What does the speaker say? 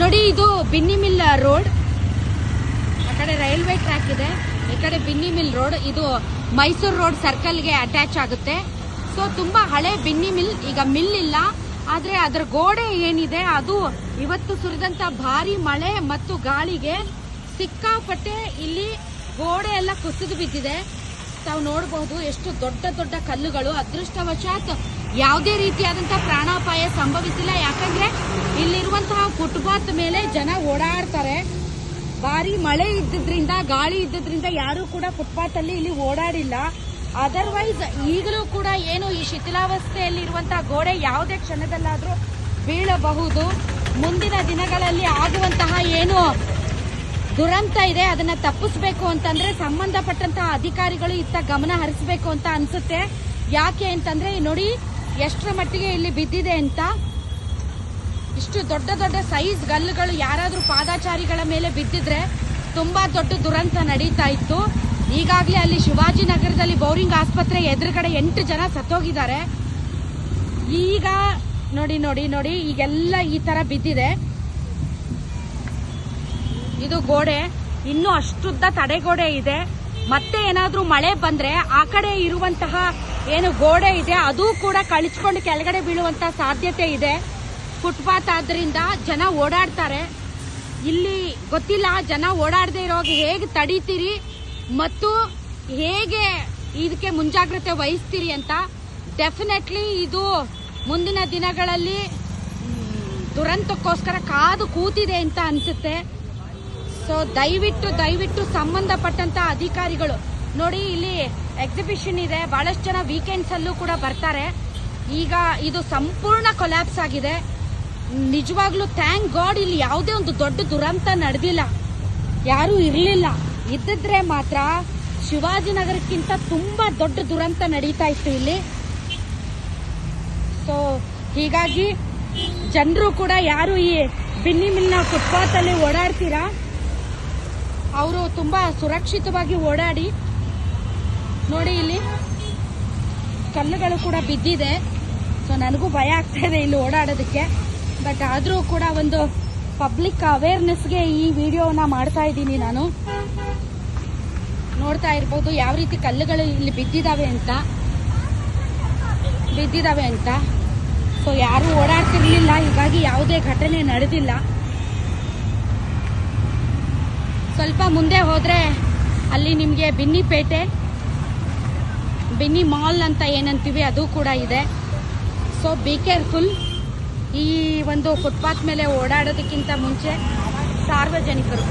ನೋಡಿ ಇದು Binny mill road, ಆ ಕಡೆ ರೈಲ್ವೆ ಟ್ರ್ಯಾಕ್ ಇದೆ, ಈ ಕಡೆ ಬಿನ್ನಿ ಮಿಲ್ ರೋಡ್. ಇದು ಮೈಸೂರು ರೋಡ್ ಸರ್ಕಲ್ಗೆ ಅಟ್ಯಾಚ್ ಆಗುತ್ತೆ. ಸೊ ತುಂಬಾ ಹಳೆ ಬಿನ್ನಿ ಮಿಲ್, ಈಗ ಮಿಲ್ ಇಲ್ಲ, ಆದ್ರೆ ಅದರ ಗೋಡೆ ಏನಿದೆ ಅದು ಇವತ್ತು ಸುರಿದಂತ ಭಾರಿ ಮಳೆ ಮತ್ತು ಗಾಳಿಗೆ ಸಿಕ್ಕಾಪಟ್ಟೆ ಇಲ್ಲಿ ಗೋಡೆ ಎಲ್ಲ ಕುಸಿದು ಬಿದ್ದಿದೆ. ತಾವು ನೋಡಬಹುದು ಎಷ್ಟು ದೊಡ್ಡ ದೊಡ್ಡ ಕಲ್ಲುಗಳು. ಅದೃಷ್ಟವಶಾತ್ ಯಾವುದೇ ರೀತಿಯಾದಂತಹ ಪ್ರಾಣಾಪಾಯ ಸಂಭವಿಸಿಲ್ಲ, ಯಾಕಂದ್ರೆ ಇಲ್ಲಿರುವಂತಹ ಫುಟ್ಪಾತ್ ಮೇಲೆ ಜನ ಓಡಾಡ್ತಾರೆ. ಭಾರಿ ಮಳೆ ಇದ್ದಿದ್ರಿಂದ, ಗಾಳಿ ಇದ್ದಿದ್ರಿಂದ ಯಾರು ಕೂಡ ಫುಟ್ಪಾತ್ ಅಲ್ಲಿ ಇಲ್ಲಿ ಓಡಾಡಿಲ್ಲ. ಅದರ್ವೈಸ್ ಈಗಲೂ ಕೂಡ ಏನು ಈ ಶಿಥಿಲಾವಸ್ಥೆಯಲ್ಲಿ ಇರುವಂತಹ ಗೋಡೆ ಯಾವುದೇ ಕ್ಷಣದಲ್ಲಾದ್ರೂ ಬೀಳಬಹುದು. ಮುಂದಿನ ದಿನಗಳಲ್ಲಿ ಆಗುವಂತಹ ಏನು ದುರಂತ ಇದೆ ಅದನ್ನ ತಪ್ಪಿಸಬೇಕು ಅಂತಂದ್ರೆ ಸಂಬಂಧಪಟ್ಟಂತಹ ಅಧಿಕಾರಿಗಳು ಇತ್ತ ಗಮನ ಹರಿಸಬೇಕು ಅಂತ ಅನ್ಸುತ್ತೆ. ಯಾಕೆ ಅಂತಂದ್ರೆ ನೋಡಿ ಎಷ್ಟರ ಮಟ್ಟಿಗೆ ಇಲ್ಲಿ ಬಿದ್ದಿದೆ ಅಂತ. ಇಷ್ಟು ದೊಡ್ಡ ದೊಡ್ಡ ಸೈಜ್ ಗಲ್ಲುಗಳು ಯಾರಾದ್ರೂ ಪಾದಾಚಾರಿಗಳ ಮೇಲೆ ಬಿದ್ದಿದ್ರೆ ತುಂಬಾ ದೊಡ್ಡ ದುರಂತ ನಡೀತಾ ಇತ್ತು. ಈಗಾಗಲೇ ಅಲ್ಲಿ ಶಿವಾಜಿನಗರದಲ್ಲಿ ಬೌರಿಂಗ್ ಆಸ್ಪತ್ರೆ ಎದುರುಗಡೆ 8 ಜನ ಸತ್ತೋಗಿದ್ದಾರೆ. ಈಗ ನೋಡಿ ನೋಡಿ ನೋಡಿ ಈಗೆಲ್ಲ ಈ ತರ ಬಿದ್ದಿದೆ. ಇದು ಗೋಡೆ ಇನ್ನೂ ಅಷ್ಟುದ್ದ ತಡೆಗೋಡೆ ಇದೆ. ಮತ್ತೆ ಏನಾದ್ರೂ ಮಳೆ ಬಂದ್ರೆ ಆ ಕಡೆ ಇರುವಂತಹ ಏನು ಗೋಡೆ ಇದೆ ಅದು ಕೂಡ ಕಳಿಸ್ಕೊಂಡು ಕೆಳಗಡೆ ಬೀಳುವಂತ ಸಾಧ್ಯತೆ ಇದೆ. ಫುಟ್ಪಾತ್ ಆದ್ರಿಂದ ಜನ ಓಡಾಡ್ತಾರೆ. ಇಲ್ಲಿ ಗೊತ್ತಿಲ್ಲ ಜನ ಓಡಾಡದೆ ಇರೋವಾಗ ಹೇಗೆ ತಡೀತೀರಿ ಮತ್ತು ಹೇಗೆ ಇದಕ್ಕೆ ಮುಂಜಾಗ್ರತೆ ವಹಿಸ್ತೀರಿ ಅಂತ. ಡೆಫಿನೆಟ್ಲಿ ಇದು ಮುಂದಿನ ದಿನಗಳಲ್ಲಿ ದುರಂತಕ್ಕೋಸ್ಕರ ಕಾದು ಕೂತಿದೆ ಅಂತ ಅನ್ಸುತ್ತೆ. ಸೊ ದಯವಿಟ್ಟು ಸಂಬಂಧಪಟ್ಟಂತ ಅಧಿಕಾರಿಗಳು ನೋಡಿ, ಇಲ್ಲಿ ಎಕ್ಸಿಬಿಷನ್ ಇದೆ, ಬಹಳಷ್ಟು ಜನ ವೀಕೆಂಡ್ಸ್ ಅಲ್ಲೂ ಕೂಡ ಬರ್ತಾರೆ. ಈಗ ಇದು ಸಂಪೂರ್ಣ ಕೊಲ್ಯಾಪ್ಸ್ ಆಗಿದೆ. ನಿಜವಾಗ್ಲೂ ಥ್ಯಾಂಕ್ ಗಾಡ್ ಇಲ್ಲಿ ಯಾವುದೇ ಒಂದು ದೊಡ್ಡ ದುರಂತ ನಡೆದಿಲ್ಲ, ಯಾರು ಇರಲಿಲ್ಲ. ಇದ್ದಿದ್ರೆ ಮಾತ್ರ ಶಿವಾಜಿನಗರಕ್ಕಿಂತ ತುಂಬಾ ದೊಡ್ಡ ದುರಂತ ನಡೀತಾ ಇತ್ತು ಇಲ್ಲಿ. ಸೊ ಹೀಗಾಗಿ ಜನರು ಕೂಡ ಯಾರು ಈ ಬಿನ್ನಿ ಮಿಲ್ನ ಫುಟ್ಪಾತ್ ಅಲ್ಲಿ ಓಡಾಡ್ತೀರಾ ಅವರು ತುಂಬಾ ಸುರಕ್ಷಿತವಾಗಿ ಓಡಾಡಿ. ನೋಡಿ ಇಲ್ಲಿ ಕಲ್ಲುಗಳು ಕೂಡ ಬಿದ್ದಿದೆ. ಸೊ ನನಗೂ ಭಯ ಆಗ್ತಾ ಇದೆ ಇಲ್ಲಿ ಓಡಾಡೋದಕ್ಕೆ. ಬಟ್ ಆದ್ರೂ ಕೂಡ ಒಂದು ಪಬ್ಲಿಕ್ ಅವೇರ್ನೆಸ್ಗೆ ಈ ವಿಡಿಯೋನ ಮಾಡ್ತಾ ಇದ್ದೀನಿ ನಾನು. ನೋಡ್ತಾ ಇರ್ಬೋದು ಯಾವ ರೀತಿ ಕಲ್ಲುಗಳು ಇಲ್ಲಿ ಬಿದ್ದಿದಾವೆ ಅಂತ. ಸೊ ಯಾರು ಓಡಾಡ್ತಿರ್ಲಿಲ್ಲ, ಹೀಗಾಗಿ ಯಾವುದೇ ಘಟನೆ ನಡೆದಿಲ್ಲ. ಸ್ವಲ್ಪ ಮುಂದೆ ಹೋದ್ರೆ ಅಲ್ಲಿ ನಿಮಗೆ ಬಿನ್ನಿಪೇಟೆ, ಬಿನ್ನಿ ಮಾಲ್ ಅಂತ ಏನಂತೀವಿ ಅದು ಕೂಡ ಇದೆ. So be careful. ಈ ಒಂದು ಫುಟ್ಪಾತ್ ಮೇಲೆ ಓಡಾಡೋದಕ್ಕಿಂತ ಮುಂಚೆ ಸಾರ್ವಜನಿಕರು